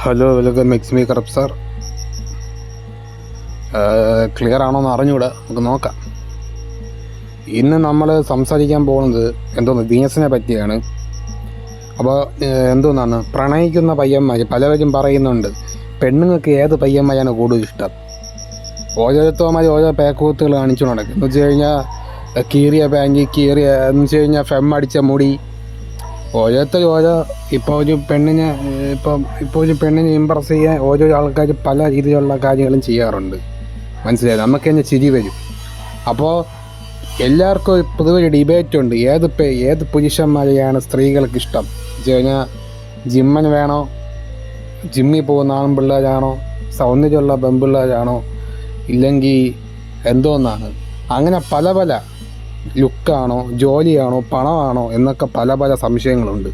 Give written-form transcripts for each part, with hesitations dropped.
Hello welcome mix me കറപ്പ് sir. Clear ആണോ എന്ന് അറിഞ്ഞൂടാ, നമുക്ക് നോക്കാം. ഇന്ന് നമ്മൾ സംസാരിക്കാൻ പോകുന്നത് വീനസിനെ പറ്റിയാണ്. അപ്പോൾ എന്തോന്നാണ്, പ്രണയിക്കുന്ന പയ്യന്മാർ പലവരും പറയുന്നുണ്ട് പെണ്ണുങ്ങൾക്ക് ഏത് പയ്യന്മാരാണ് കൂടുതൽ ഇഷ്ടം. ഓരോരുത്തന്മാർ ഓരോ പേക്കൂത്തുകൾ കാണിച്ചു നടക്കും. എന്ന് വെച്ച് കഴിഞ്ഞാൽ കീറിയ പാൻറ്, എന്ന് വെച്ച് കഴിഞ്ഞാൽ ഫെം അടിച്ച മുടി, ഓരോരുത്തർ ഓരോ ഇപ്പോൾ ഒരു പെണ്ണിനെ ഇമ്പ്രസ് ചെയ്യാൻ ഓരോ ആൾക്കാർ പല രീതിയിലുള്ള കാര്യങ്ങളും ചെയ്യാറുണ്ട്. മനസ്സിലായി, നമുക്ക് തന്നെ ചിരി വരും. അപ്പോൾ എല്ലാവർക്കും പൊതുവെ ഒരു ഡിബേറ്റ് ഉണ്ട്, ഏത് പുരുഷന്മാരെയാണ് സ്ത്രീകൾക്ക് ഇഷ്ടം വെച്ച് കഴിഞ്ഞാൽ, ജിമ്മൻ വേണോ, ജിമ്മിൽ പോകുന്ന ആൺപിള്ളേരാണോ, സൗന്ദര്യമുള്ള പെൺപിള്ളേരാണോ, ഇല്ലെങ്കിൽ എന്തോന്നാണ്, അങ്ങനെ പല പല ലുക്കാണോ, ജോലിയാണോ, പണമാണോ എന്നൊക്കെ പല പല സംശയങ്ങളുണ്ട്.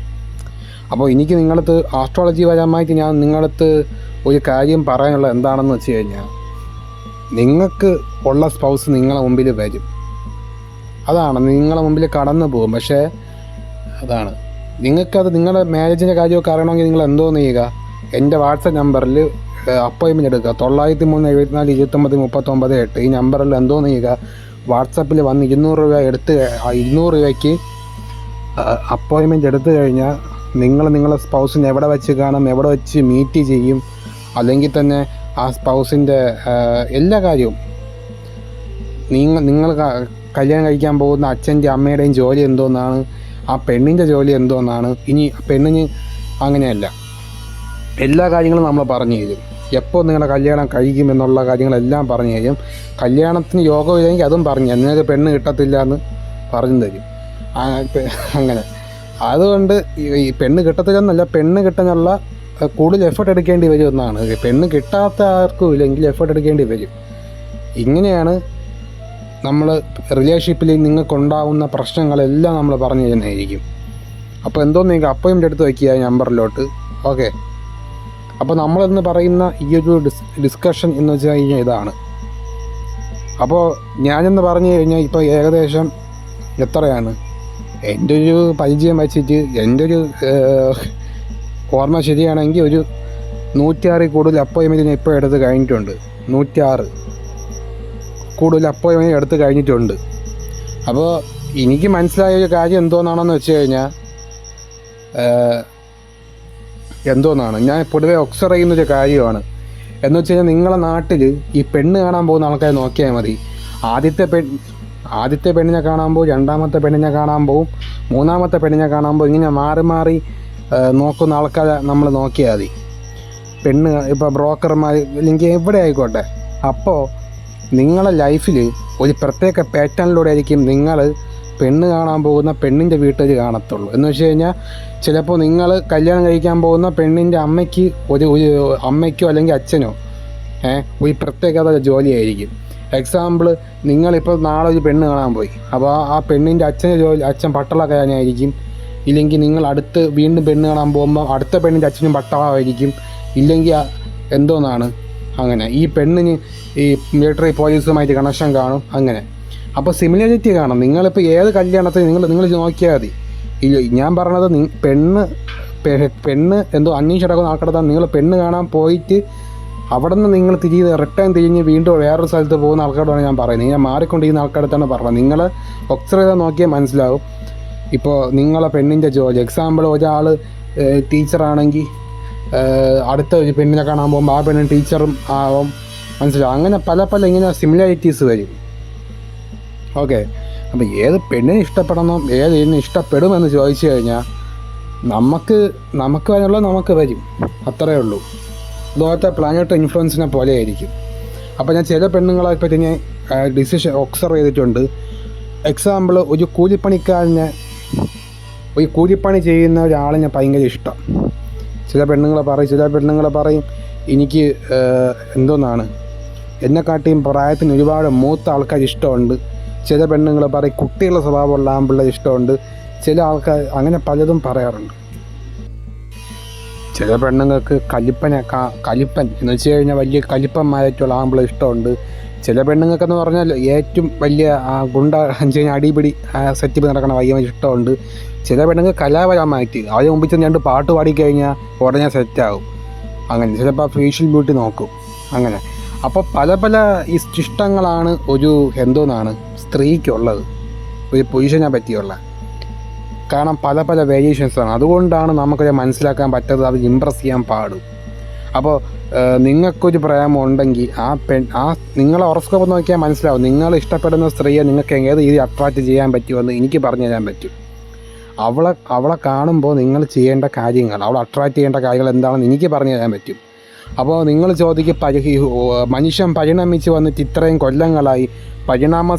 അപ്പോൾ എനിക്ക് നിങ്ങളടുത്ത് ആസ്ട്രോളജി പരമായിട്ട് ഞാൻ നിങ്ങളടുത്ത് ഒരു കാര്യം പറയാനുള്ളത് എന്താണെന്ന് വെച്ച് കഴിഞ്ഞാൽ, നിങ്ങൾക്ക് ഉള്ള സ്പൗസ് നിങ്ങളെ മുമ്പിൽ വരും, അതാണ് നിങ്ങളെ മുമ്പിൽ കടന്നു പോകും. പക്ഷേ അതാണ് നിങ്ങൾക്കത് നിങ്ങളുടെ മാരേജിൻ്റെ കാര്യമൊക്കെ അറിയണമെങ്കിൽ നിങ്ങൾ എന്തോന്ന് ചെയ്യുക, എൻ്റെ വാട്സപ്പ് നമ്പറിൽ അപ്പോയിൻമെൻറ്റ് എടുക്കുക. 974 29 39 8 ഈ നമ്പറിൽ എന്തോന്ന് ചെയ്യുക, വാട്സപ്പിൽ വന്ന് 200 രൂപ 200 രൂപയ്ക്ക് അപ്പോയിൻമെൻറ്റ് എടുത്തു കഴിഞ്ഞാൽ നിങ്ങളെ സ്പൗസിനെ എവിടെ വെച്ച് കാണും, എവിടെ വെച്ച് മീറ്റ് ചെയ്യും, അല്ലെങ്കിൽ തന്നെ ആ സ്പൗസിൻ്റെ എല്ലാ കാര്യവും, നിങ്ങൾ കല്യാണം കഴിക്കാൻ പോകുന്ന അച്ഛൻ്റെ അമ്മയുടെയും ജോലി എന്തോന്നാണ്, ആ പെണ്ണിൻ്റെ ജോലി എന്തോന്നാണ്. ഇനി പെണ്ണിന് അങ്ങനെയല്ല, എല്ലാ കാര്യങ്ങളും നമ്മൾ പറഞ്ഞു തരും. എപ്പോൾ നിങ്ങളുടെ കല്യാണം കഴിക്കുമെന്നുള്ള കാര്യങ്ങളെല്ലാം പറഞ്ഞു തരും. കല്യാണത്തിന് യോഗമില്ലെങ്കിൽ അതും പറഞ്ഞു തരും. നിങ്ങൾക്ക് പെണ്ണ് കിട്ടത്തില്ല എന്ന് പറഞ്ഞു തരും. അങ്ങനെ അതുകൊണ്ട് ഈ പെണ്ണ് കിട്ടത്തില്ലെന്നല്ല, പെണ്ണ് കിട്ടാനുള്ള കൂടുതൽ എഫേർട്ട് എടുക്കേണ്ടി വരും എന്നാണ്. പെണ്ണ് കിട്ടാത്ത ആർക്കും ഇല്ലെങ്കിൽ എഫേർട്ട് എടുക്കേണ്ടി വരും. ഇങ്ങനെയാണ് നമ്മൾ റിലേഷൻഷിപ്പിൽ നിങ്ങൾക്കുണ്ടാവുന്ന പ്രശ്നങ്ങളെല്ലാം നമ്മൾ പറഞ്ഞു തരുന്നതായിരിക്കും. അപ്പോൾ എന്തോന്ന് നിങ്ങൾക്ക് അപ്പോയിൻമെൻ്റ് എടുത്ത് വയ്ക്കുക നമ്പറിലോട്ട്. ഓക്കെ, അപ്പോൾ നമ്മളിന്ന് പറയുന്ന ഈ ഒരു ഡിസ്കഷൻ എന്ന് വെച്ച് കഴിഞ്ഞാൽ ഇതാണ്. അപ്പോൾ ഞാനെന്ന് പറഞ്ഞു കഴിഞ്ഞാൽ ഇപ്പോൾ ഏകദേശം എത്രയാണ്, എൻ്റെ ഒരു പരിചയം വെച്ചിട്ട് എൻ്റെ ഒരു ഓർമ്മ ശരിയാണെങ്കിൽ ഒരു 106 കൂടുതൽ അപ്പോയിൻമെൻറ്റ് ഞാൻ ഇപ്പോൾ എടുത്ത് കഴിഞ്ഞിട്ടുണ്ട്. 106 കൂടുതൽ അപ്പോയിൻമെൻറ്റ് എടുത്ത് കഴിഞ്ഞിട്ടുണ്ട്. അപ്പോൾ എനിക്ക് മനസ്സിലായ ഒരു കാര്യം എന്തോന്നാണെന്ന് വെച്ച് കഴിഞ്ഞാൽ, എന്തോന്നാണ് ഞാൻ പൊതുവെ ഒബ്സർവ് ചെയ്യുന്നൊരു കാര്യമാണ്. എന്ന് വെച്ച് കഴിഞ്ഞാൽ നിങ്ങളെ നാട്ടിൽ ഈ പെണ്ണ് കാണാൻ പോകുന്ന ആൾക്കാരെ നോക്കിയാൽ മതി. ആദ്യത്തെ പെണ്ണിനെ കാണാൻ പോകും, രണ്ടാമത്തെ പെണ്ണിനെ കാണാൻ പോകും, മൂന്നാമത്തെ പെണ്ണിനെ കാണാൻ പോകും. ഇങ്ങനെ മാറി മാറി നോക്കുന്ന ആൾക്കാരെ നമ്മൾ നോക്കിയാൽ മതി. പെണ്ണ് ഇപ്പോൾ ബ്രോക്കർമാർ അല്ലെങ്കിൽ എവിടെ ആയിക്കോട്ടെ. അപ്പോൾ നിങ്ങളെ ലൈഫിൽ ഒരു പ്രത്യേക പാറ്റേണിലൂടെ ആയിരിക്കും നിങ്ങൾ പെണ്ണ് കാണാൻ പോകുന്ന പെണ്ണിൻ്റെ വീട്ടിൽ കാണത്തുള്ളൂ. എന്ന് വെച്ച് കഴിഞ്ഞാൽ ചിലപ്പോൾ നിങ്ങൾ കല്യാണം കഴിക്കാൻ പോകുന്ന പെണ്ണിൻ്റെ അമ്മയ്ക്ക് ഒരു അമ്മയ്ക്കോ അല്ലെങ്കിൽ അച്ഛനോ ഒരു പ്രത്യേകത ജോലിയായിരിക്കും. എക്സാമ്പിൾ, നിങ്ങളിപ്പോൾ നാളെ ഒരു പെണ്ണ് കാണാൻ പോയി, അപ്പോൾ ആ പെണ്ണിൻ്റെ അച്ഛൻ പട്ടാളക്കാരനായിരിക്കും. ഇല്ലെങ്കിൽ നിങ്ങൾ വീണ്ടും പെണ്ണ് കാണാൻ പോകുമ്പോൾ അടുത്ത പെണ്ണിൻ്റെ അച്ഛനും പട്ടാളമായിരിക്കും. ഇല്ലെങ്കിൽ എന്തോന്നാണ് അങ്ങനെ ഈ പെണ്ണിന് ഈ മിലിറ്ററി പോലീസുമായിട്ട് കണക്ഷൻ കാണും. അങ്ങനെ അപ്പോൾ സിമിലാരിറ്റി കാണും. നിങ്ങളിപ്പോൾ ഏത് കല്യാണത്തിൽ നിങ്ങൾ നോക്കിയാൽ മതി. ഞാൻ പറഞ്ഞത് പെണ്ണ് എന്തോ അന്വേഷിച്ചടക്കുന്ന ആൾക്കാരെ നിങ്ങൾ പെണ്ണ് കാണാൻ പോയിട്ട് അവിടെ നിന്ന് നിങ്ങൾ റിട്ടേൺ തിരിഞ്ഞ് വീണ്ടും വേറൊരു സ്ഥലത്ത് പോകുന്ന ആൾക്കാരോടാണ് ഞാൻ പറയുന്നത്. ഞാൻ മാറിക്കൊണ്ടിരിക്കുന്ന ആൾക്കാരത്താണ് പറഞ്ഞത്. നിങ്ങൾ ഒബ്സർവ് ചെയ്താൽ നോക്കിയാൽ മനസ്സിലാവും. ഇപ്പോൾ നിങ്ങളെ പെണ്ണിൻ്റെ ജോലി, എക്സാമ്പിൾ ഒരാൾ ടീച്ചറാണെങ്കിൽ അടുത്ത ഒരു പെണ്ണിനെ കാണാൻ പോകുമ്പോൾ ആ പെണ്ണിന് ടീച്ചറും ആവും. മനസ്സിലാവും. അങ്ങനെ പല പല ഇങ്ങനെ സിമിലാരിറ്റീസ് വരും. ഓക്കെ, അപ്പോൾ ഏത് പെണ്ണിനെ ഇഷ്ടപ്പെടണം, ഏതിന് ഇഷ്ടപ്പെടുമെന്ന് ചോദിച്ചു കഴിഞ്ഞാൽ നമുക്ക് വരാനുള്ളത് നമുക്ക് വരും, അത്രയേ ഉള്ളൂ. അതുപോലത്തെ പ്ലാനറ്റ് ഇൻഫ്ലുവൻസിനെ പോലെ ആയിരിക്കും. അപ്പോൾ ഞാൻ ചില പെണ്ണുങ്ങളെ പറ്റി ഞാൻ ഡിസിഷൻ ഒബ്സർവ് ചെയ്തിട്ടുണ്ട്. എക്സാമ്പിൾ, ഒരു കൂലിപ്പണി ചെയ്യുന്ന ഒരാളിനെ ഭയങ്കര ഇഷ്ടം. ചില പെണ്ണുങ്ങളെ പറയും എനിക്ക് എന്തോന്നാണ് എന്നെക്കാട്ടിയും പ്രായത്തിന് ഒരുപാട് മൂത്ത ആൾക്കാർ ഇഷ്ടമുണ്ട്. ചില പെണ്ണുങ്ങൾ പറയും കുട്ടികളുടെ സ്വഭാവമുള്ള ആമ്പിള്ളേർ ഇഷ്ടമുണ്ട്. ചില ആൾക്കാർ അങ്ങനെ പലതും പറയാറുണ്ട്. ചില പെണ്ണുങ്ങൾക്ക് കലിപ്പൻ എന്ന് വെച്ച് കഴിഞ്ഞാൽ വലിയ കലിപ്പന്മാരായിട്ടുള്ള ആമ്പിള ഇഷ്ടമുണ്ട്. ചില പെണ്ണുങ്ങൾക്കെന്ന് പറഞ്ഞാൽ ഏറ്റവും വലിയ ഗുണ്ട അടിപിടി സെറ്റപ്പ് നടക്കുന്ന പയ്യന്മാർ ഇഷ്ടമുണ്ട്. ചില പെണ്ണുങ്ങൾ കലാപരമായിട്ട് അവരെ മുമ്പിൽ ചെന്ന് രണ്ട് പാട്ട് പാടിക്കഴിഞ്ഞാൽ ഉടനെ സെറ്റാകും. അങ്ങനെ ചിലപ്പോൾ ഫേഷ്യൽ ബ്യൂട്ടി നോക്കും അങ്ങനെ. അപ്പോൾ പല പല ഇഷ്ടങ്ങളാണ് ഒരു എന്തോന്നാണ് സ്ത്രീക്കുള്ളത്, ഒരു പുരുഷനെ പറ്റിയുള്ള. കാരണം പല പല വേരിയേഷൻസാണ്. അതുകൊണ്ടാണ് നമുക്കത് മനസ്സിലാക്കാൻ പറ്റാത്തത്, അത് ഇമ്പ്രസ് ചെയ്യാൻ പാടും. അപ്പോൾ നിങ്ങൾക്കൊരു പ്രേമം ഉണ്ടെങ്കിൽ നിങ്ങളെ ഹൊറോസ്കോപ്പ് നോക്കിയാൽ മനസ്സിലാവും നിങ്ങൾ ഇഷ്ടപ്പെടുന്ന സ്ത്രീയെ നിങ്ങൾക്ക് ഏത് രീതി അട്രാക്റ്റ് ചെയ്യാൻ പറ്റുമെന്ന് എനിക്ക് പറഞ്ഞു തരാൻ പറ്റും. അവളെ കാണുമ്പോൾ നിങ്ങൾ ചെയ്യേണ്ട കാര്യങ്ങൾ, അവളെ അട്രാക്റ്റ് ചെയ്യേണ്ട കാര്യങ്ങൾ എന്താണെന്ന് എനിക്ക് പറഞ്ഞു തരാൻ പറ്റും. അപ്പോൾ നിങ്ങൾ ചോദിക്കും, മനുഷ്യൻ പരിണമിച്ച് വന്നിട്ട് ഇത്രയും കൊല്ലങ്ങളായി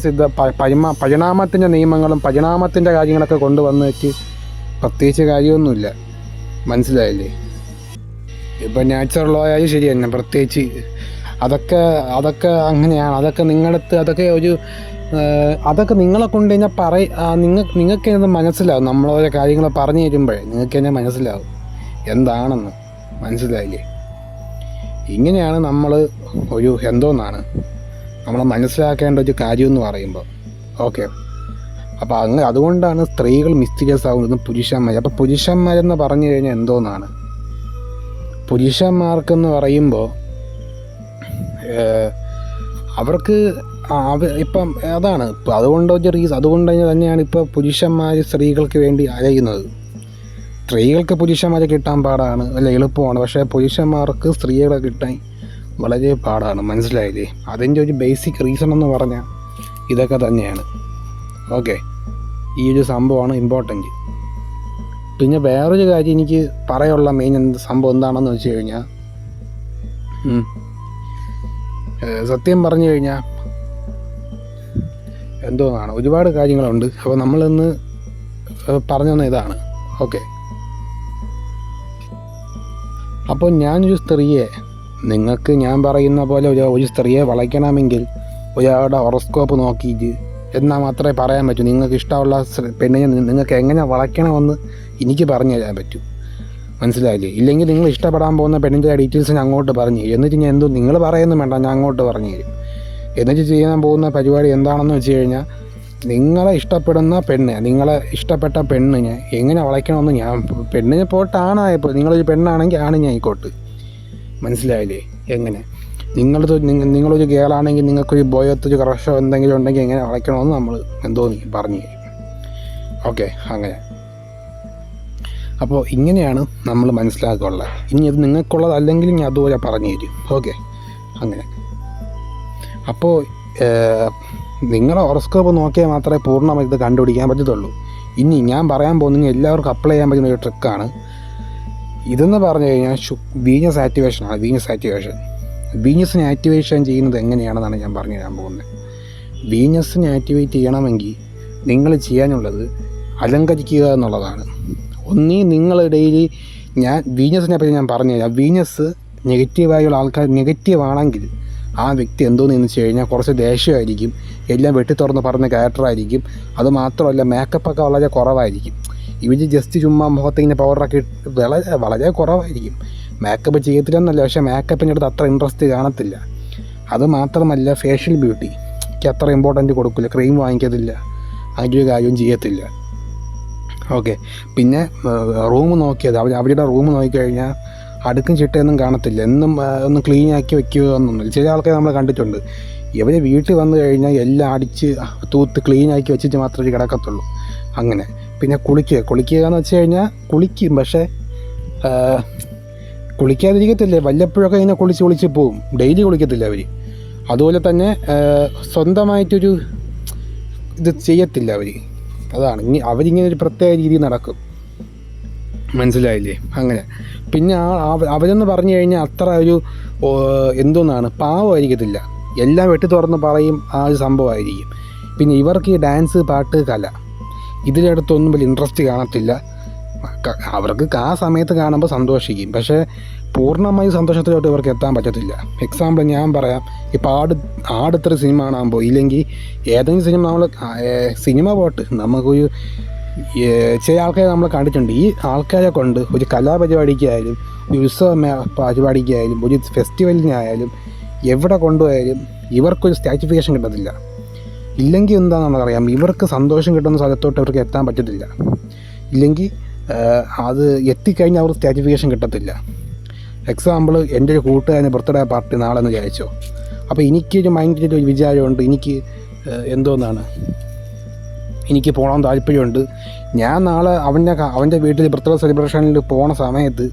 പരിണാമത്തിൻ്റെ നിയമങ്ങളും പരിണാമത്തിൻ്റെ കാര്യങ്ങളൊക്കെ കൊണ്ടുവന്നിട്ട് പ്രത്യേകിച്ച് കാര്യമൊന്നുമില്ല. മനസ്സിലായില്ലേ? ഇപ്പം നാച്ചുറൽ ലോ ആയാലും ശരി തന്നെ, പ്രത്യേകിച്ച് അതൊക്കെ അങ്ങനെയാണ്. അതൊക്കെ നിങ്ങളെ കൊണ്ട് കഴിഞ്ഞാൽ നിങ്ങൾക്ക് ഇത് മനസ്സിലാവും. നമ്മളോരോ കാര്യങ്ങൾ പറഞ്ഞു തരുമ്പോഴേ നിങ്ങൾക്ക് തന്നെ മനസ്സിലാവും എന്താണെന്ന്. മനസ്സിലായില്ലേ? ഇങ്ങനെയാണ് നമ്മൾ ഒരു എന്തോന്നാണ് നമ്മൾ മനസ്സിലാക്കേണ്ട ഒരു കാര്യം എന്ന് പറയുമ്പോൾ. ഓക്കെ, അപ്പോൾ അതുകൊണ്ടാണ് സ്ത്രീകൾ മിസ്റ്റീരിയസ് ആകുന്നത് പുരുഷന്മാർ. അപ്പോൾ പുരുഷന്മാരെന്ന് പറഞ്ഞു കഴിഞ്ഞാൽ എന്തോന്നാണ്, പുരുഷന്മാർക്കെന്ന് പറയുമ്പോൾ അവർക്ക് ഇപ്പം അതാണ് ഇപ്പം അതുകൊണ്ട് തന്നെയാണ് ഇപ്പോൾ പുരുഷന്മാർ സ്ത്രീകൾക്ക് വേണ്ടി അലയുന്നത്. സ്ത്രീകൾക്ക് പുരുഷന്മാരെ കിട്ടാൻ പാടാണ്, അല്ല എളുപ്പമാണ്. പക്ഷേ പുരുഷന്മാർക്ക് സ്ത്രീകളെ കിട്ടാൻ വളരെ പാടാണ്. മനസ്സിലായില്ലേ? അതിൻ്റെ ഒരു ബേസിക് റീസൺ എന്ന് പറഞ്ഞാൽ ഇതൊക്കെ തന്നെയാണ്. ഓക്കെ, ഈ ഒരു സംഭവമാണ് ഇമ്പോർട്ടൻറ്റ്. പിന്നെ വേറൊരു കാര്യം എനിക്ക് പറയാനുള്ള മെയിൻ സംഭവം എന്താണെന്ന് വെച്ച് കഴിഞ്ഞാൽ, സത്യം പറഞ്ഞു കഴിഞ്ഞാൽ എന്തോന്നാണ് ഒരുപാട് കാര്യങ്ങളുണ്ട്. അപ്പോൾ നമ്മളിന്ന് പറഞ്ഞു തന്ന ഇതാണ്. ഓക്കെ, അപ്പോൾ ഞാനൊരു സ്ത്രീയെ, നിങ്ങൾക്ക് ഞാൻ പറയുന്ന പോലെ ഒരു സ്ത്രീയെ വളയ്ക്കണമെങ്കിൽ ഒരാളുടെ ഹൊറോസ്കോപ്പ് നോക്കിയിട്ട് എന്നാൽ മാത്രമേ പറയാൻ പറ്റൂ. നിങ്ങൾക്ക് ഇഷ്ടമുള്ള പെണ്ണിനെ നിങ്ങൾക്ക് എങ്ങനെ വളയ്ക്കണമെന്ന് എനിക്ക് പറഞ്ഞു തരാൻ പറ്റും. മനസ്സിലായില്ലേ? ഇല്ലെങ്കിൽ നിങ്ങൾ ഇഷ്ടപ്പെടാൻ പോകുന്ന പെണ്ണിൻ്റെ ഡീറ്റെയിൽസ് ഞാൻ അങ്ങോട്ട് പറഞ്ഞു തരും. എന്നിട്ട് ഞാൻ നിങ്ങൾ പറയുന്നു വേണ്ട, ഞാൻ അങ്ങോട്ട് പറഞ്ഞു തരും. എന്നിട്ട് ചെയ്യാൻ പോകുന്ന പരിപാടി എന്താണെന്ന് വെച്ച് കഴിഞ്ഞാൽ, നിങ്ങളെ ഇഷ്ടപ്പെടുന്ന നിങ്ങളെ ഇഷ്ടപ്പെട്ട പെണ്ണിനെ എങ്ങനെ വളയ്ക്കണമെന്ന് പെണ്ണിനെ പോട്ട് ആണായപ്പോൾ, നിങ്ങളൊരു പെണ്ണാണെങ്കിൽ ആണിനെ ആയിക്കോട്ട്. മനസ്സിലായില്ലേ? എങ്ങനെ നിങ്ങളൊരു ഗേളാണെങ്കിൽ നിങ്ങൾക്കൊരു ബോയത്തൊരു ക്രഷോ എന്തെങ്കിലും ഉണ്ടെങ്കിൽ എങ്ങനെ വളയ്ക്കണമെന്ന് നമ്മൾ പറഞ്ഞു തരും. ഓക്കെ, അങ്ങനെ. അപ്പോൾ ഇങ്ങനെയാണ് നമ്മൾ മനസ്സിലാക്കാനുള്ളത്. ഇനി അത് നിങ്ങൾക്കുള്ളത് അല്ലെങ്കിൽ ഞാൻ അതുപോലെ പറഞ്ഞു തരും. ഓക്കെ, അങ്ങനെ. അപ്പോൾ നിങ്ങളെ ഹൊറോസ്കോപ്പ് നോക്കിയാൽ മാത്രമേ പൂർണ്ണമായി ഇത് കണ്ടുപിടിക്കാൻ പറ്റത്തുള്ളൂ. ഇനി ഞാൻ പറയാൻ പോകുന്നത് എല്ലാവർക്കും അപ്ലൈ ചെയ്യാൻ പറ്റുന്ന ഒരു ട്രിക്കാണ്. ഇതെന്ന് പറഞ്ഞു കഴിഞ്ഞാൽ വീനസ് ആക്ടിവേഷനാണ്. വീനസിനെ ആക്ടിവേഷൻ ചെയ്യുന്നത് എങ്ങനെയാണെന്നാണ് ഞാൻ പറഞ്ഞു തരാൻ പോകുന്നത്. വീനസിനെ ആക്ടിവേറ്റ് ചെയ്യണമെങ്കിൽ നിങ്ങൾ ചെയ്യാനുള്ളത് അലങ്കരിക്കുക എന്നുള്ളതാണ്. ഒന്നീ നിങ്ങൾ ഡെയിലി വീനസിനെ പറ്റി ഞാൻ പറഞ്ഞു തരാം. വീനസ് നെഗറ്റീവായുള്ള ആൾക്കാർ നെഗറ്റീവാണെങ്കിൽ ആ വ്യക്തി എന്തോന്ന് വെച്ച് കഴിഞ്ഞാൽ കുറച്ച് ദേഷ്യമായിരിക്കും, എല്ലാം വെട്ടിത്തുറന്ന് പറഞ്ഞ ക്യാരക്ടറായിരിക്കും. അതുമാത്രമല്ല മേക്കപ്പൊക്കെ വളരെ കുറവായിരിക്കും. ഇവർ ജസ്റ്റ് ചുമ്മാ മുഖത്തിങ്ങനെ പൗഡറൊക്കെ വളരെ കുറവായിരിക്കും. മേക്കപ്പ് ചെയ്യത്തില്ലെന്നല്ല, പക്ഷേ മേക്കപ്പിൻ്റെ അടുത്ത് അത്ര ഇൻട്രസ്റ്റ് കാണത്തില്ല. അത് മാത്രമല്ല ഫേഷ്യൽ ബ്യൂട്ടിക്ക് അത്ര ഇമ്പോർട്ടൻറ്റ് കൊടുക്കില്ല, ക്രീം വാങ്ങിക്കത്തില്ല, അതിൻ്റെ ഒരു കാര്യവും ചെയ്യത്തില്ല. ഓക്കെ, പിന്നെ റൂം നോക്കിയത് അവരുടെ റൂം നോക്കിക്കഴിഞ്ഞാൽ അടുക്കും ചിട്ടയൊന്നും കാണത്തില്ല. എന്നും ഒന്ന് ക്ലീനാക്കി വെക്കുക എന്നൊന്നുമില്ല. ചില ആൾക്കാർ നമ്മൾ കണ്ടിട്ടുണ്ട്, ഇവർ വീട്ടിൽ വന്നു കഴിഞ്ഞാൽ എല്ലാം അടിച്ച് തൂത്ത് ക്ലീനാക്കി വെച്ചിട്ട് മാത്രമേ കിടക്കത്തുള്ളൂ. അങ്ങനെ. പിന്നെ കുളിക്കുക എന്ന് വെച്ച് കഴിഞ്ഞാൽ കുളിക്കും, പക്ഷേ കുളിക്കാതിരിക്കത്തില്ലേ, വല്ലപ്പോഴൊക്കെ ഇങ്ങനെ കുളിച്ച് പോവും. ഡെയിലി കുളിക്കത്തില്ല അവർ. അതുപോലെ തന്നെ സ്വന്തമായിട്ടൊരു ഇത് ചെയ്യത്തില്ല അവർ. അതാണ് അവരിങ്ങനെ ഒരു പ്രത്യേക രീതിയിൽ നടക്കും. മനസ്സിലായില്ലേ? അങ്ങനെ. പിന്നെ അവരെന്ന് പറഞ്ഞു കഴിഞ്ഞാൽ അത്ര ഒരു എന്തോന്നാണ് പാവമായിരിക്കത്തില്ല, എല്ലാം വെട്ടി തുറന്ന് പറയും, ആ ഒരു സംഭവമായിരിക്കും. പിന്നെ ഇവർക്ക് ഈ ഡാൻസ്, പാട്ട്, കല ഇതിനടുത്തൊന്നും വലിയ ഇൻട്രസ്റ്റ് കാണത്തില്ല. അവർക്ക് ആ സമയത്ത് കാണുമ്പോൾ സന്തോഷിക്കും, പക്ഷേ പൂർണ്ണമായി സന്തോഷത്തിലോട്ട് ഇവർക്ക് എത്താൻ പറ്റത്തില്ല. എക്സാമ്പിൾ ഞാൻ പറയാം, ഇപ്പോൾ ആടുത്തൊരു സിനിമ കാണാൻ പോയി, ഇല്ലെങ്കിൽ ഏതെങ്കിലും സിനിമ സിനിമ പോട്ട് നമുക്കൊരു ചില ആൾക്കാരെ നമ്മൾ കണ്ടിട്ടുണ്ട്. ഈ ആൾക്കാരെ കൊണ്ട് ഒരു കലാപരിപാടിക്കായാലും ഒരു ഉത്സവ പരിപാടിക്കായാലും ഒരു ഫെസ്റ്റിവലിനായാലും എവിടെ കൊണ്ടുപോയാലും ഇവർക്കൊരു സ്റ്റാറ്റിഫിക്കേഷൻ കിട്ടത്തില്ല. ഇല്ലെങ്കിൽ എന്താണെന്ന് അറിയാം, ഇവർക്ക് സന്തോഷം കിട്ടുന്ന സ്ഥലത്തോട്ട് അവർക്ക് എത്താൻ പറ്റത്തില്ല. ഇല്ലെങ്കിൽ അത് എത്തിക്കഴിഞ്ഞാൽ അവർക്ക് സ്റ്റാറ്റിഫിക്കേഷൻ കിട്ടത്തില്ല. എക്സാമ്പിൾ, എൻ്റെ ഒരു കൂട്ടുകാരൻ്റെ ബർത്ത്ഡേ പാർട്ടി നാളെ എന്ന് വിചാരിച്ചോ. അപ്പോൾ എനിക്കൊരു മൈൻഡിൽ ഒരു വിചാരമുണ്ട്, എനിക്ക് എന്തോന്നാണ്, എനിക്ക് പോകണമെന്ന് താല്പര്യമുണ്ട്. ഞാൻ നാളെ അവൻ്റെ വീട്ടിൽ ബർത്ത്ഡേ സെലിബ്രേഷനിൽ പോണ സമയത്ത്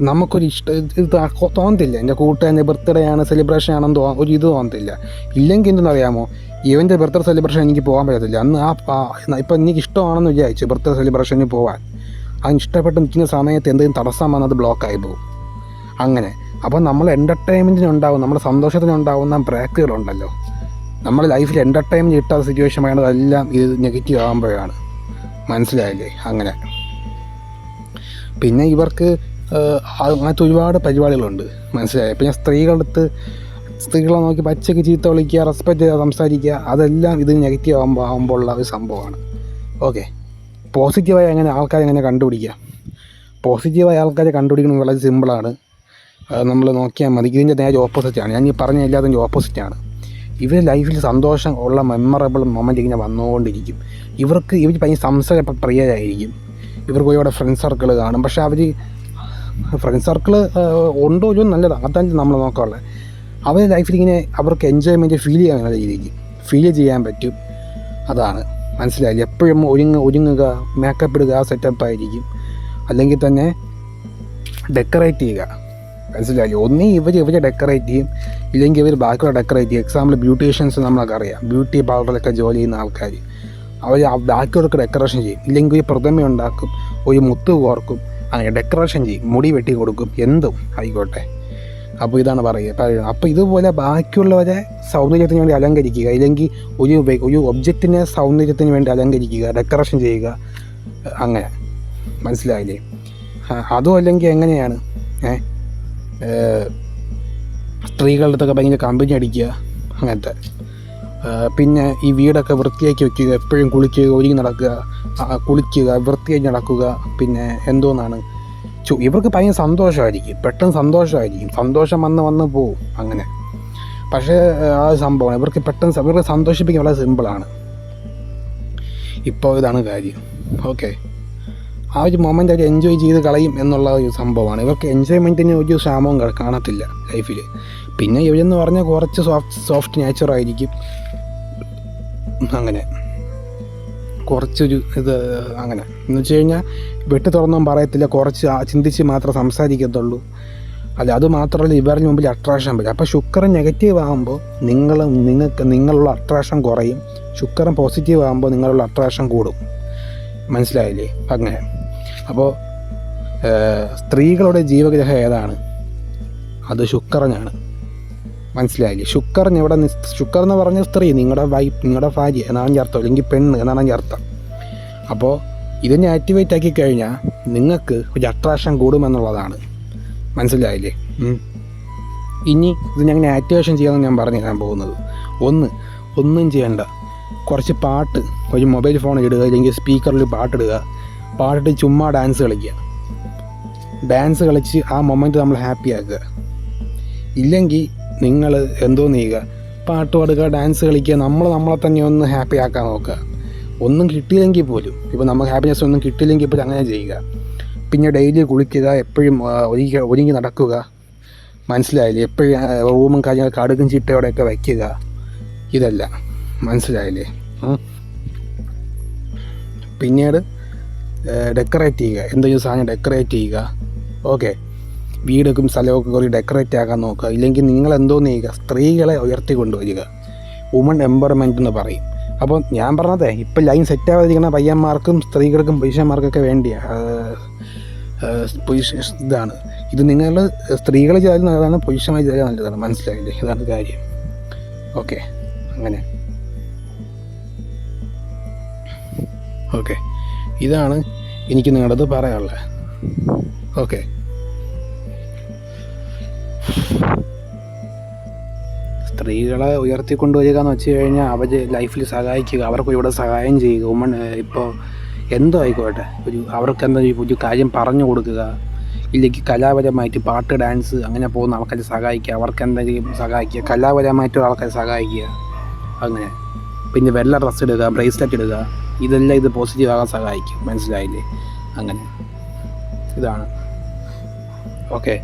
നമുക്കൊരു ഇത് തോന്നത്തില്ല. എൻ്റെ കൂട്ടുകാരൻ്റെ ബർത്ത്ഡേ ആണ്, സെലിബ്രേഷൻ ആണെന്ന് ഒരു ഇത് തോന്നത്തില്ല. ഇല്ലെങ്കിൽ എന്തെന്നറിയാമോ, ഇവൻ്റെ ബർത്ത്ഡേ സെലിബ്രേഷൻ എനിക്ക് പോകാൻ പറ്റത്തില്ല. അന്ന് ഇപ്പം എനിക്ക് ഇഷ്ടമാണെന്ന് വിചാരിച്ചു ബർത്ത്ഡേ സെലിബ്രേഷന് പോകാൻ. അതിന് ഇഷ്ടപ്പെട്ട് നിൽക്കുന്ന സമയത്ത് എന്തെങ്കിലും തടസ്സം വന്നത് ബ്ലോക്കായി പോകും. അങ്ങനെ അപ്പോൾ നമ്മൾ എൻ്റർടൈൻമെൻറ്റിനുണ്ടാവും, നമ്മുടെ സന്തോഷത്തിനുണ്ടാവുന്ന ബ്രേക്കുകളുണ്ടല്ലോ, നമ്മുടെ ലൈഫിൽ എൻ്റർടൈൻമെൻറ്റ് കിട്ടാത്ത സിറ്റുവേഷൻ വേണ്ടത് എല്ലാം ഇത് നെഗറ്റീവ് ആകുമ്പോഴാണ്. മനസ്സിലായില്ലേ? അങ്ങനെ പിന്നെ ഇവർക്ക് അങ്ങനത്തെ ഒരുപാട് പരിപാടികളുണ്ട്. മനസ്സിലായി? പിന്നെ സ്ത്രീകളെ നോക്കി പച്ചയ്ക്ക് ചീത്ത വിളിക്കുക, റെസ്പെക്റ്റ് ചെയ്യുക, സംസാരിക്കുക, അതെല്ലാം ഇത് നെഗറ്റീവ് ആകുമ്പോൾ ഉള്ള ഒരു സംഭവമാണ്. ഓക്കെ, പോസിറ്റീവായി ആൾക്കാരെ എങ്ങനെ കണ്ടുപിടിക്കുക? പോസിറ്റീവായ ആൾക്കാരെ കണ്ടുപിടിക്കുന്നത് വളരെ സിമ്പിളാണ്. നമ്മൾ നോക്കിയാൽ മതി. ഇതിൻ്റെ നേരെ ഓപ്പോസിറ്റാണ്. ഞാൻ ഈ പറഞ്ഞ എല്ലാത്തിൻ്റെ ഓപ്പോസിറ്റാണ്. ഇവർ ലൈഫിൽ സന്തോഷം ഉള്ള മെമ്മറബിൾ മൊമെൻ്റ് ഇങ്ങനെ വന്നുകൊണ്ടിരിക്കും. ഇവർ ഭയങ്കര സംസാരം പ്രിയരായിരിക്കും. ഇവർക്ക് ഒരുപാട് ഫ്രണ്ട് സർക്കിൾ കാണും. പക്ഷേ ഫ്രണ്ട് സർക്കിൾ ഉണ്ടോ ഒരു നല്ലതാണ്, അതല്ല നമ്മൾ നോക്കാനുള്ളത്. അവരുടെ ലൈഫിൽ ഇങ്ങനെ അവർക്ക് എൻജോയ്മെൻറ്റ് ഫീൽ ചെയ്യാൻ പറ്റും. അതാണ്. മനസ്സിലായില്ലേ? എപ്പോഴും ഒരുങ്ങുക, മേക്കപ്പ് ഇടുക, സെറ്റപ്പ് ആയിരിക്കും. അല്ലെങ്കിൽ തന്നെ ഡെക്കറേറ്റ് ചെയ്യുക. മനസ്സിലായില്ലേ? ഒന്നീ ഇവർ ഡെക്കറേറ്റ് ചെയ്യും, ഇല്ലെങ്കിൽ ഇവർ ബാക്കിയുള്ള ഡെക്കറേറ്റ് ചെയ്യും. എക്സാമ്പിൾ ബ്യൂട്ടീഷ്യൻസ് നമ്മളൊക്കെ അറിയാം, ബ്യൂട്ടി പാർലറിലൊക്കെ ജോലി ചെയ്യുന്ന ആൾക്കാർ, അവർ ബാക്കിയുള്ളവർക്ക് ഡെക്കറേഷൻ ചെയ്യും. ഇല്ലെങ്കിൽ ഒരു പ്രതിമ ഉണ്ടാക്കും, ഒരു മുത്ത് കോർക്കും, അങ്ങനെ ഡെക്കറേഷൻ ചെയ്യും, മുടി വെട്ടി കൊടുക്കും, എന്തും ആയിക്കോട്ടെ. അപ്പോൾ ഇതാണ് പറയുക. അപ്പോൾ ഇതുപോലെ ബാക്കിയുള്ളവരെ സൗന്ദര്യത്തിന് വേണ്ടി അലങ്കരിക്കുക, ഇല്ലെങ്കിൽ ഒരു ഒബ്ജക്റ്റിനെ സൗന്ദര്യത്തിന് വേണ്ടി അലങ്കരിക്കുക, ഡെക്കറേഷൻ ചെയ്യുക, അങ്ങനെ. മനസ്സിലായില്ലേ? അതും അല്ലെങ്കിൽ എങ്ങനെയാണ് സ്ത്രീകളുടെ അടുത്തൊക്കെ ഭയങ്കര കമ്പനി അടിക്കുക, അങ്ങനത്തെ. പിന്നെ ഈ വീടൊക്കെ വൃത്തിയാക്കി വയ്ക്കുക, എപ്പോഴും ഒരുങ്ങി നടക്കുക, വൃത്തിയാക്കി നടക്കുക. പിന്നെ എന്തോന്നാണ്, ഇവർക്ക് ഭയങ്കര സന്തോഷമായിരിക്കും, പെട്ടെന്ന് സന്തോഷമായിരിക്കും, സന്തോഷം വന്ന് പോവും, അങ്ങനെ. പക്ഷേ ആ സംഭവമാണ് ഇവർക്ക് സന്തോഷിപ്പിക്കാൻ വളരെ സിമ്പിളാണ്. ഇപ്പോൾ ഇതാണ് കാര്യം. ഓക്കെ, ആ ഒരു മൊമെൻ്റ് അവർ എൻജോയ് ചെയ്ത് കളയും എന്നുള്ള ഒരു സംഭവമാണ്. ഇവർക്ക് എൻജോയ്മെൻറ്റിന് ഒരു ക്ഷാമവും കാണത്തില്ല ലൈഫിൽ. പിന്നെ ഇവരെന്ന് പറഞ്ഞാൽ കുറച്ച് സോഫ്റ്റ് നേച്ചറായിരിക്കും, അങ്ങനെ കുറച്ചൊരു ഇത്, അങ്ങനെ എന്ന് വെച്ച് കഴിഞ്ഞാൽ വെട്ടി തുറന്നൊന്നും പറയത്തില്ല, കുറച്ച് ചിന്തിച്ച് മാത്രമേ സംസാരിക്കത്തുള്ളൂ. അല്ല, അത് മാത്രമല്ല ഇവരുടെ മുമ്പിൽ അട്രാക്ഷൻ വരും. അപ്പോൾ ശുക്രൻ നെഗറ്റീവ് ആകുമ്പോൾ നിങ്ങളുള്ള അട്രാക്ഷൻ കുറയും, ശുക്രൻ പോസിറ്റീവ് ആകുമ്പോൾ നിങ്ങളുള്ള അട്രാക്ഷൻ കൂടും. മനസ്സിലായില്ലേ? അങ്ങനെ. അപ്പോൾ സ്ത്രീകളുടെ ജീവഗ്രഹം ഏതാണ്? അത് ശുക്രനാണ്. മനസ്സിലായില്ലേ? ശുക്രൻ എന്ന് പറഞ്ഞ സ്ത്രീ, നിങ്ങളുടെ ഭാര്യ എന്നാണ് അർത്ഥം, അല്ലെങ്കിൽ പെണ്ണ് എന്നാണ് അർത്ഥം. അപ്പോൾ ഇതിനെ ആക്ടിവേറ്റ് ആക്കി കഴിഞ്ഞാൽ നിങ്ങൾക്ക് ഒരു അട്രാക്ഷൻ കൂടുമെന്നുള്ളതാണ്. മനസ്സിലായില്ലേ? ഇനി ഇത് ഞങ്ങനെ ആക്ടിവേഷൻ ചെയ്യാമെന്ന് ഞാൻ പറഞ്ഞു തരാൻ പോകുന്നത്. ഒന്നും ചെയ്യണ്ട, കുറച്ച് പാട്ട്, ഒരു മൊബൈൽ ഫോൺ ഇടുക, അല്ലെങ്കിൽ സ്പീക്കറിൽ പാട്ടിടുക, പാട്ടിട്ട് ചുമ്മാ ഡാൻസ് കളിച്ച് ആ മൊമെൻറ്റ് നമ്മൾ ഹാപ്പി ആക്കുക. ഇല്ലെങ്കിൽ നിങ്ങൾ ചെയ്യുക, പാട്ട് പാടുക, ഡാൻസ് കളിക്കുക, നമ്മളെ തന്നെ ഒന്ന് ഹാപ്പി ആക്കാൻ നോക്കുക. ഒന്നും കിട്ടിയില്ലെങ്കിൽ പോലും, ഇപ്പോൾ നമുക്ക് ഹാപ്പിനെസ് ഒന്നും കിട്ടിയില്ലെങ്കിൽ പോലും അങ്ങനെ ചെയ്യുക. പിന്നെ ഡെയിലി കുളിക്കുക, എപ്പോഴും ഒരുങ്ങി നടക്കുക. മനസ്സിലായില്ലേ? എപ്പോഴും റൂമും കാര്യങ്ങളൊക്കെ അടുക്കും ചിട്ടയോടെയൊക്കെ വയ്ക്കുക, ഇതല്ല. മനസ്സിലായില്ലേ? പിന്നീട് ഡെക്കറേറ്റ് ചെയ്യുക, എന്തെങ്കിലും സാധനം ഡെക്കറേറ്റ് ചെയ്യുക. ഓക്കെ, വീടൊക്കെ സ്ഥലമൊക്കെ കുറേ ഡെക്കറേറ്റ് ആക്കാൻ നോക്കുക. ഇല്ലെങ്കിൽ നിങ്ങൾ ചെയ്യുക, സ്ത്രീകളെ ഉയർത്തിക്കൊണ്ടുവരിക. വുമൺ എംപവർമെൻറ്റ് എന്ന് പറയും. അപ്പോൾ ഞാൻ പറഞ്ഞതേ, ഇപ്പം ലൈൻ സെറ്റാവാതിരിക്കുന്ന പയ്യന്മാർക്കും സ്ത്രീകൾക്കും പുരുഷന്മാർക്കൊക്കെ വേണ്ടിയാണ് ഇതാണ്. ഇത് നിങ്ങൾ സ്ത്രീകൾ ചെയ്താലും നല്ലതാണ്, പുരുഷന്മാർ ചെയ്താലും നല്ലതാണ്. മനസ്സിലായില്ലേ? ഇതാണ് കാര്യം. ഓക്കെ, അങ്ങനെ. ഓക്കെ, ഇതാണ് എനിക്ക് നിങ്ങളത് പറയാനുള്ളത്. ഓക്കെ, സ്ത്രീകളെ ഉയർത്തിക്കൊണ്ടുവരിക എന്ന് വെച്ച് കഴിഞ്ഞാൽ അവർ ലൈഫിൽ സഹായിക്കുക, അവർക്ക് ഒരുപാട് സഹായം ചെയ്യുക. ഇപ്പോൾ എന്തോ ആയിക്കോട്ടെ, അവർക്ക് ഒരു കാര്യം പറഞ്ഞു കൊടുക്കുക, ഇല്ലെങ്കിൽ കലാപരമായിട്ട് പാട്ട്, ഡാൻസ് അങ്ങനെ പോകുന്ന ആൾക്കാരെ സഹായിക്കുക, അവർക്ക് എന്തെങ്കിലും സഹായിക്കുക, കലാപരമായിട്ടുള്ള ആൾക്കാരെ സഹായിക്കുക, അങ്ങനെ. പിന്നെ വെള്ള ഡ്രസ്സ് ഇടുക, ബ്രേസ്ലെറ്റ് ഇടുക, ഇതെല്ലാം ഇത് പോസിറ്റീവ് ആകാൻ സഹായിക്കും. മനസ്സിലായില്ലേ? അങ്ങനെ ഇതാണ്. ഓക്കെ.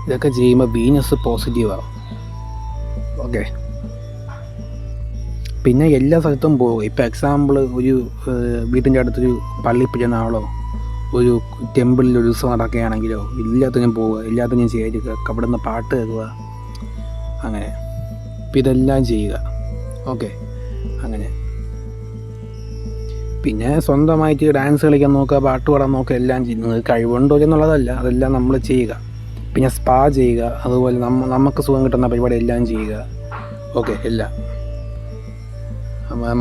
ഇതൊക്കെ ചെയ്യുമ്പോൾ വീനസ് പോസിറ്റീവാകും. ഓക്കെ. പിന്നെ എല്ലാ സ്ഥലത്തും പോകും. ഇപ്പോൾ എക്സാമ്പിൾ ഒരു വീട്ടിൻ്റെ അടുത്തൊരു പള്ളിപ്പുഴ ആളോ ഒരു ടെമ്പിളിൽ ഒരു ഉത്സവം നടക്കുകയാണെങ്കിലോ എല്ലാത്തിനും പോവുക, എല്ലാത്തിനും ചേരുക, അവിടെ നിന്ന് പാട്ട് കേൾക്കുക, അങ്ങനെ. അപ്പം ഇതെല്ലാം ചെയ്യുക. ഓക്കെ. അങ്ങനെ. പിന്നെ സ്വന്തമായിട്ട് ഡാൻസ് കളിക്കാൻ നോക്കുക, പാട്ട് പാടാൻ നോക്കുക, എല്ലാം ചെയ്യുന്നത് കഴിവുണ്ടോ എന്നുള്ളതല്ല, അതെല്ലാം നമ്മൾ ചെയ്യുക. പിന്നെ സ്പാ ചെയ്യുക, അതുപോലെ നമുക്ക് സുഖം കിട്ടുന്ന പരിപാടി എല്ലാം ചെയ്യുക. ഓക്കെ. എല്ലാം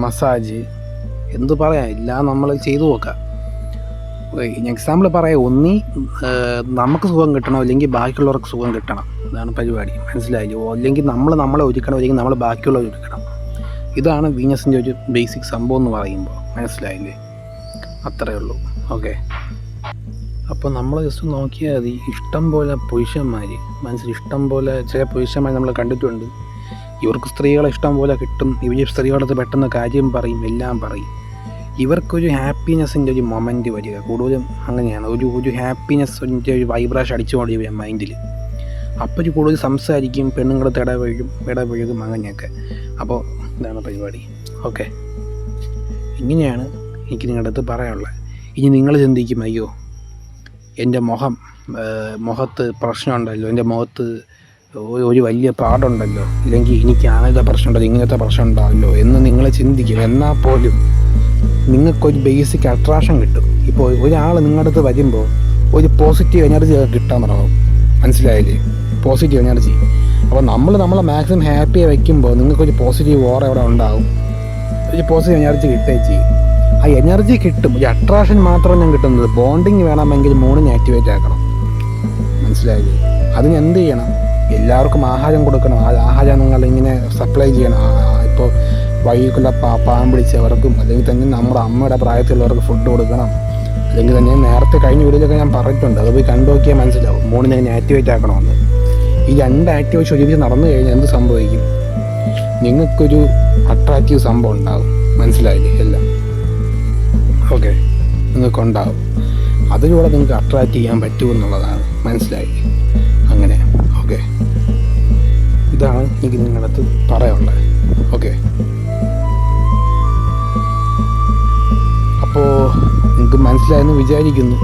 മസാജ് എന്ത് പറയാം, എല്ലാം നമ്മൾ ചെയ്തു നോക്കുക. എക്സാമ്പിൾ പറയാം, നമുക്ക് സുഖം കിട്ടണം, അല്ലെങ്കിൽ ബാക്കിയുള്ളവർക്ക് സുഖം കിട്ടണം. ഇതാണ് പരിപാടി. മനസ്സിലായില്ലോ? അല്ലെങ്കിൽ നമ്മളെ ഒരുക്കണം, അല്ലെങ്കിൽ നമ്മൾ ബാക്കിയുള്ളവർ ഒരുക്കണം. ഇതാണ് വീനസിൻ്റെ ഒരു ബേസിക് സംഭവം എന്ന് പറയുമ്പോൾ. മനസ്സിലായില്ലേ? അത്രയേ ഉള്ളൂ. ഓക്കെ. അപ്പോൾ നമ്മൾ ജസ്റ്റ് നോക്കിയാൽ മതി. ഇഷ്ടം പോലെ പുരുഷന്മാർ, ഇഷ്ടം പോലെ ചില പുരുഷന്മാർ നമ്മൾ കണ്ടിട്ടുണ്ട്. ഇവർക്ക് സ്ത്രീകളെ ഇഷ്ടം പോലെ കിട്ടും. ഇവർ സ്ത്രീകളടുത്ത് പെട്ടെന്ന് കാര്യം പറയും, എല്ലാം പറയും. ഇവർക്കൊരു ഹാപ്പിനെസ്സിൻ്റെ ഒരു മൊമെൻറ്റ് വരിക കൂടുതലും അങ്ങനെയാണ്. ഒരു ഹാപ്പിനെസ്സിൻ്റെ ഒരു വൈബ്രേഷൻ അടിച്ചുകൊണ്ട് വരും മൈൻഡിൽ. അപ്പോൾ ഒരു കൂടുതൽ സംസാരിക്കും, പെണ്ണുങ്ങളടുത്ത് ഇടപഴകും, അങ്ങനെയൊക്കെ. അപ്പോൾ ഇതാണ് പരിപാടി. ഓക്കെ. ഇങ്ങനെയാണ് എനിക്ക് നിങ്ങളുടെ അടുത്ത് പറയാനുള്ളത്. ഇനി നിങ്ങൾ ചിന്തിക്കും, അയ്യോ എൻ്റെ മുഖത്ത് പ്രശ്നമുണ്ടല്ലോ, എൻ്റെ മുഖത്ത് ഒരു വലിയ പാടുണ്ടല്ലോ, ഇല്ലെങ്കിൽ എനിക്ക് അങ്ങനത്തെ പ്രശ്നമുണ്ടല്ലോ, ഇങ്ങനത്തെ പ്രശ്നം ഉണ്ടാവല്ലോ എന്ന് നിങ്ങൾ ചിന്തിക്കും. എന്നാൽ പോലും നിങ്ങൾക്കൊരു ബേസിക് അട്രാക്ഷൻ കിട്ടും. ഇപ്പോൾ ഒരാൾ നിങ്ങളുടെ അടുത്ത് വരുമ്പോൾ ഒരു പോസിറ്റീവ് എനർജി കിട്ടാൻ തുടങ്ങും. മനസ്സിലായില്ലേ? Positive energy. അപ്പോൾ നമ്മളെ മാക്സിമം ഹാപ്പിയായി വയ്ക്കുമ്പോൾ നിങ്ങൾക്കൊരു പോസിറ്റീവ് ഓറ അവിടെ ഉണ്ടാകും. ഒരു പോസിറ്റീവ് എനർജി കിട്ടുകയും ചെയ്യും. ആ എനർജി കിട്ടും. ഒരു അട്രാക്ഷൻ മാത്രം ഞാൻ കിട്ടുന്നത്. ബോണ്ടിങ് വേണമെങ്കിൽ 3 ആക്ടിവേറ്റ് ആക്കണം. മനസ്സിലായില്ലേ? അതിന് എന്ത് ചെയ്യണം? എല്ലാവർക്കും ആഹാരം കൊടുക്കണം. ആ ആഹാരം നിങ്ങൾ ഇങ്ങനെ സപ്ലൈ ചെയ്യണം. ഇപ്പോൾ വഴിക്കുള്ള പാവം പിടിച്ചവർക്കും, അല്ലെങ്കിൽ തന്നെ നമ്മുടെ അമ്മയുടെ പ്രായത്തിലുള്ളവർക്ക് ഫുഡ് കൊടുക്കണം. അല്ലെങ്കിൽ തന്നെ നേരത്തെ കഴിഞ്ഞ വീഡിയോയിലൊക്കെ ഞാൻ പറഞ്ഞിട്ടുണ്ട്, അത് പോയി കണ്ടു നോക്കിയാൽ മനസ്സിലാവും 3 എങ്ങനെ ആക്ടിവേറ്റ് ആക്കണമെന്ന്. ഈ 2 ആക്ടിവേഷൻ ഒരുമിച്ച് നടന്നു കഴിഞ്ഞാൽ എന്ത് സംഭവിക്കും? നിങ്ങൾക്കൊരു അട്രാക്റ്റീവ് സംഭവം ഉണ്ടാകും. മനസ്സിലായില്ലേ? എല്ലാം ഓക്കെ. നിങ്ങൾക്കുണ്ടാകും. അതിലൂടെ നിങ്ങൾക്ക് അട്രാക്റ്റ് ചെയ്യാൻ പറ്റുമെന്നുള്ളതാണ്. മനസ്സിലായില്ലേ? അങ്ങനെ. ഓക്കെ. ഇതാണ് എനിക്ക് നിങ്ങളുടെ അടുത്ത് പറയാനുള്ളത്. ഓക്കെ. അപ്പോൾ നിങ്ങൾക്ക് മനസ്സിലായെന്ന് വിചാരിക്കുന്നു.